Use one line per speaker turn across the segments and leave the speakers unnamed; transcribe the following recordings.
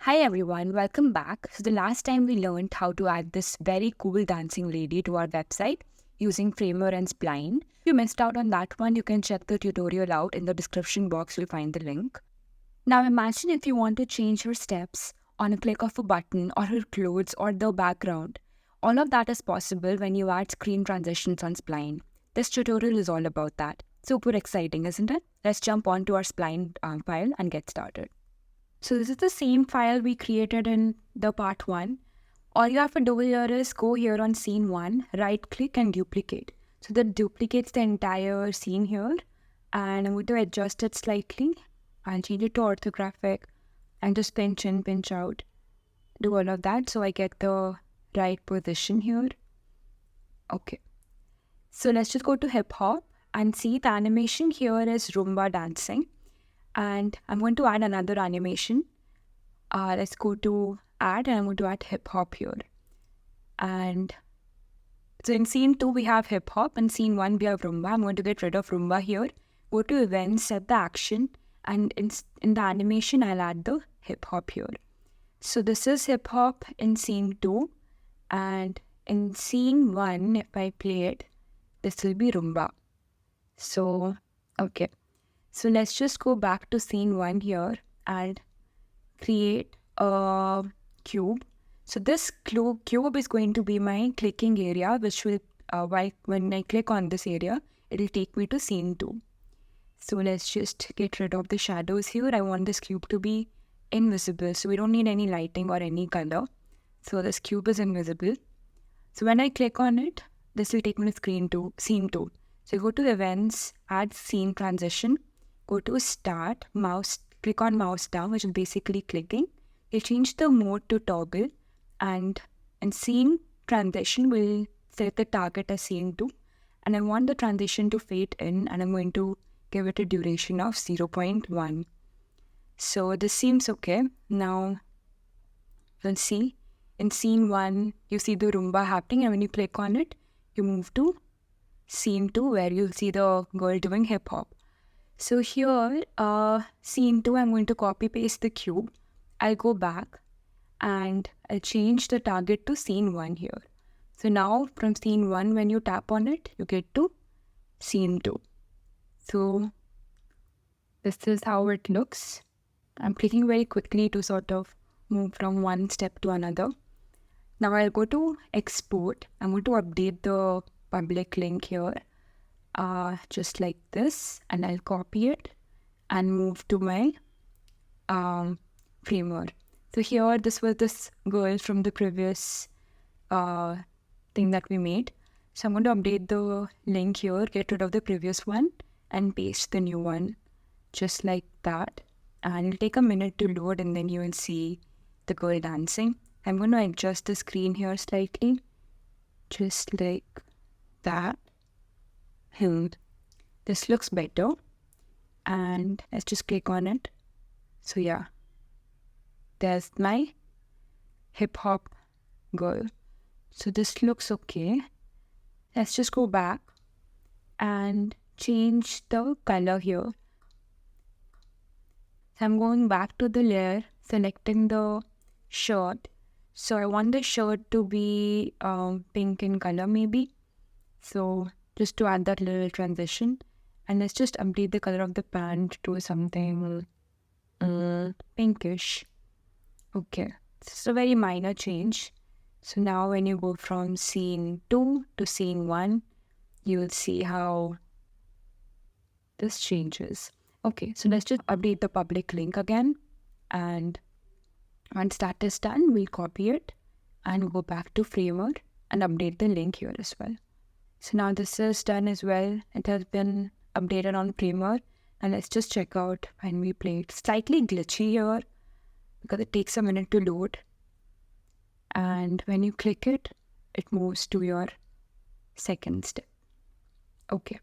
Hi everyone, welcome back. So the last time we learned how to add this very cool dancing lady to our website using Framer and Spline. If you missed out on that one, you can check the tutorial out in the description box. You'll find the link. Now imagine if you want to change her steps on a click of a button or her clothes or the background. All of that is possible when you add screen transitions on Spline. This tutorial is all about that. Super exciting, isn't it? Let's jump onto our Spline file and get started. So this is the same file we created in the part 1. All you have to do here is go here on scene 1, right click and duplicate. So that duplicates the entire scene here, and I'm going to adjust it slightly. I'll change it to orthographic and just pinch in, pinch out. Do all of that so I get the right position here. Okay. So let's just go to hip hop and see the animation here is Roomba dancing. And I'm going to add another animation. Let's go to add, and I'm going to add hip hop here. And so in scene 2, we have hip hop, and scene 1, we have Roomba. I'm going to get rid of Roomba here. Go to events, set the action, and in the animation, I'll add the hip hop here. So this is hip hop in scene 2, and in scene 1, if I play it, this will be Roomba. So, okay. So let's just go back to scene 1 here and create a cube. So this cube is going to be my clicking area, which will, when I click on this area, it will take me to scene 2. So let's just get rid of the shadows here. I want this cube to be invisible, so we don't need any lighting or any color. So this cube is invisible. So when I click on it, this will take me to scene 2. So go to events, add scene transition. Go to start, click on mouse down, which is basically clicking. You'll change the mode to toggle, and in scene transition, we'll set the target as scene 2. And I want the transition to fade in, and I'm going to give it a duration of 0.1. So this seems okay. Now, let's see. In scene 1, you see the Roomba happening, and when you click on it, you move to scene 2, where you'll see the girl doing hip hop. So here, scene 2, I'm going to copy paste the cube. I'll go back and I'll change the target to scene 1 here. So now from scene 1, when you tap on it, you get to scene 2. So this is how it looks. I'm clicking very quickly to sort of move from one step to another. Now I'll go to export. I'm going to update the public link here. Just like this, and I'll copy it and move to my framer. So here, this was this girl from the previous thing that we made. So I'm going to update the link here, get rid of the previous one, and paste the new one, just like that. And it'll take a minute to load, and then you will see the girl dancing. I'm going to adjust the screen here slightly, just like that. This looks better, and let's just click on it. So yeah, there's my hip hop girl. So this looks okay. Let's just go back and change the color here. So I'm going back to the layer, selecting the shirt. So I want the shirt to be pink in color maybe. So just to add that little transition, and let's just update the color of the pant to something pinkish. Okay, this is a very minor change. So now when you go from scene 2 to scene 1, you will see how this changes. Okay, so let's just update the public link again, and once that is done, we'll copy it and go back to Framer and update the link here as well. So now this is done as well. It has been updated on Framer. And let's just check out when we play it. Slightly glitchy here because it takes a minute to load. And when you click it, it moves to your second step. Okay.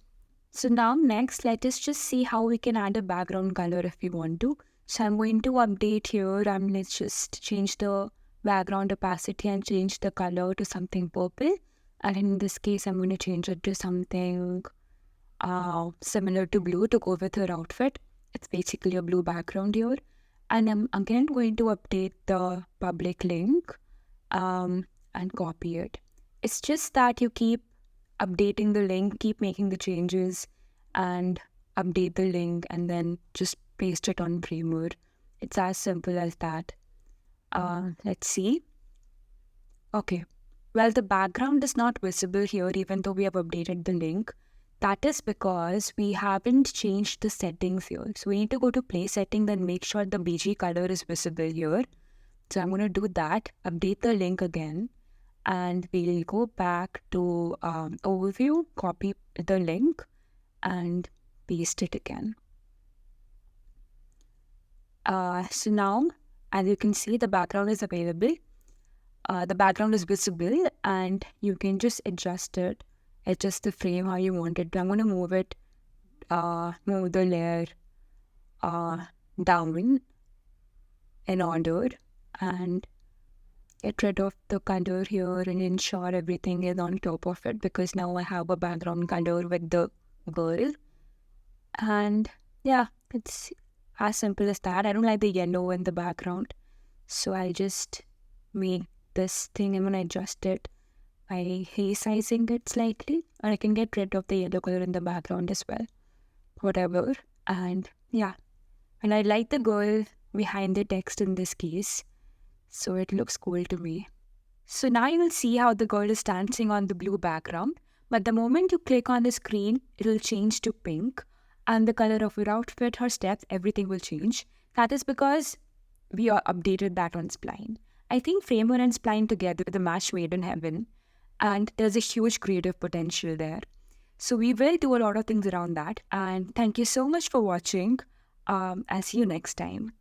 So now next, let us just see how we can add a background color if we want to. So I'm going to update here, and let's just change the background opacity and change the color to something purple. And in this case, I'm going to change it to something similar to blue to go with her outfit. It's basically a blue background here. And I'm again going to update the public link and copy it. It's just that you keep updating the link, keep making the changes, and update the link, and then just paste it on Framer. It's as simple as that. Let's see. Okay. Well, the background is not visible here, even though we have updated the link. That is because we haven't changed the settings here. So we need to go to play settings and make sure the BG color is visible here. So I'm going to do that, update the link again, and we'll go back to overview, copy the link, and paste it again. So now, as you can see, the background is available. The background is visible, and you can just adjust it, adjust the frame how you want it. I'm going to move it, move the layer down in order, and get rid of the color here and ensure everything is on top of it, because now I have a background color with the girl. And yeah, it's as simple as that. I don't like the yellow in the background, so I just make this thing. I'm gonna adjust it by resizing it slightly, or I can get rid of the yellow color in the background as well, whatever. And yeah, and I like the girl behind the text in this case, so it looks cool to me. So now you will see how the girl is dancing on the blue background, but the moment you click on the screen, it will change to pink, and the color of her outfit, her steps, everything will change. That is because we are updated that on Spline. I think Framer and Spline together are the match made in heaven, and there's a huge creative potential there. So we will do a lot of things around that, and thank you so much for watching. I'll see you next time.